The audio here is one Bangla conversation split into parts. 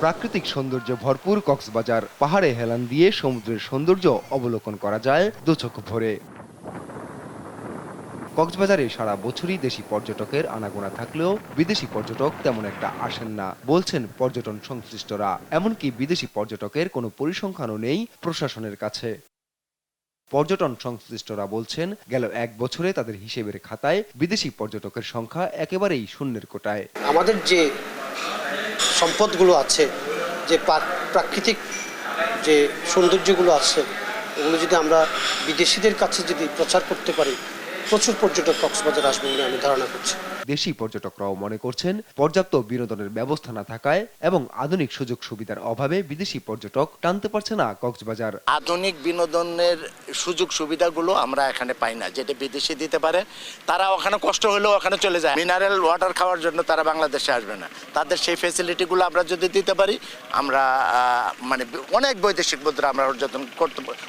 প্রাকৃতিক সৌন্দর্য ভরপুর কক্সবাজার, পাহাড়ে হেলান দিয়ে সমুদ্রের সৌন্দর্য অবলোকন করা যায় দুচোখ ভরে। কক্সবাজারে সারা বছরই দেশি পর্যটকের আনাগোনা থাকলেও বিদেশি পর্যটক তেমন একটা আসেন না বলছেন পর্যটন সংশ্লিষ্টরা। এমনকি বিদেশি পর্যটকের কোনো পরিসংখ্যানও নেই প্রশাসনের কাছে। পর্যটন সংশ্লিষ্টরা বলছেন, গেল এক বছরে তাদের হিসেবের খাতায় বিদেশি পর্যটকের সংখ্যা একেবারেই শূন্যের কোটায়। আমাদের যে সম্পদগুলো আছে, যে প্রাকৃতিক যে সৌন্দর্যগুলো আছে, ওগুলো যদি আমরা বিদেশিদের কাছে যদি প্রচার করতে পারি, প্রচুর পর্যটক কক্সবাজার আসবে বলে আমি ধারণা করছি। দেশি পর্যটকরাও মনে করছেন, পর্যাপ্ত বিনোদনের ব্যবস্থা না থাকায় এবং আধুনিক সুযোগ সুবিধার অভাবে বিদেশি পর্যটক টানতে পারছে না কক্সবাজার। আধুনিক বিনোদনের সুযোগ সুবিধাগুলো আমরা এখানে পাই না, যেটা বিদেশি দিতে পারে। তারা ওখানে কষ্ট হলেও ওখানে চলে যায়, মিনারেল ওয়াটার খাওয়ার জন্য তারা বাংলাদেশে আসবে না। তাদের সেই ফ্যাসিলিটিগুলো আমরা যদি দিতে পারি, আমরা মানে অনেক বৈদেশিক মুদ্রা আমরা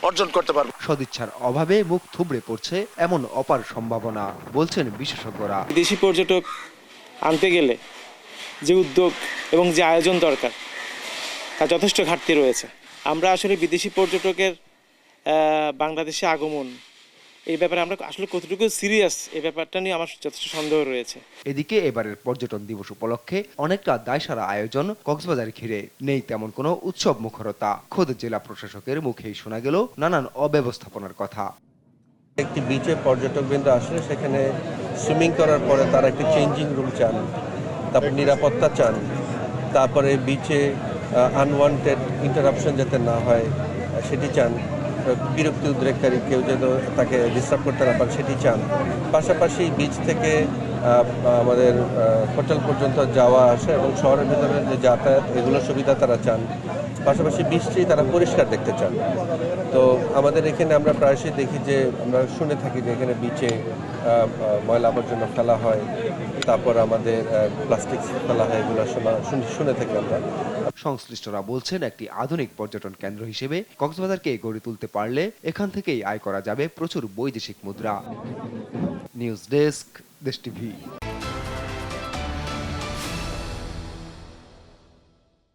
অর্জন করতে পারবো। সদিচ্ছার অভাবে মুখ থুবড়ে পড়ছে এমন অপার সম্ভাবনা বলছেন বিশেষজ্ঞরা। বিদেশি পর্যটক আনতে গেলে যে উদ্যোগ এবং যে আয়োজন দরকার, তার যথেষ্ট ঘাটতি রয়েছে। আমরা আসলে বিদেশি পর্যটকের বাংলাদেশে আগমন, এই ব্যাপারে আমরা আসলে কতটুকু সিরিয়াস, এই ব্যাপারটা নিয়ে আমার যথেষ্ট সন্দেহ রয়েছে। এদিকে এবারের পর্যটন দিবস উপলক্ষে অনেকটা দায়সারা আয়োজন কক্সবাজার ঘিরে। নেই তেমন কোনো উৎসব মুখরতা। খোদ জেলা প্রশাসকের মুখেই শোনা গেল নানান অব্যবস্থাপনার কথা। একটি বিচে পর্যটকবৃন্দ আসলে সেখানে সুইমিং করার পরে তারা একটি চেঞ্জিং রুম চান, তারপর নিরাপত্তা চান, তারপরে বিচে আনওয়ান্টেড ইন্টারাপশন যাতে না হয় সেটি চান, বিরক্তি উদ্রেককারী কেউ যেন তাকে ডিস্টার্ব করতে না পারে সেটি চান। পাশাপাশি বিচ থেকে আমাদের হোটেল পর্যন্ত যাওয়া আসা এবং শহরের ভিতরে যে যাতায়াত, এগুলোর সুবিধা তারা চান। পাশাপাশি বিচটি তারা পরিষ্কার দেখতে চান। তো আমাদের এখানে আমরা প্রায়শই দেখি যে আমরা শুনে থাকি যে এখানে বিচে ময়লা আবর্জনা ফেলা হয়, তারপর আমাদের প্লাস্টিক ফেলা হয়, এগুলো শুনে থাকি আমরা। সংশ্লিষ্টরা বলছেন, একটি আধুনিক পর্যটন কেন্দ্র হিসেবে কক্সবাজারকে গড়ে তুলতে পারলে এখান থেকেই আয় করা যাবে প্রচুর বৈদেশিক মুদ্রা। নিউজ ডেস্ক, দেশ টিভি।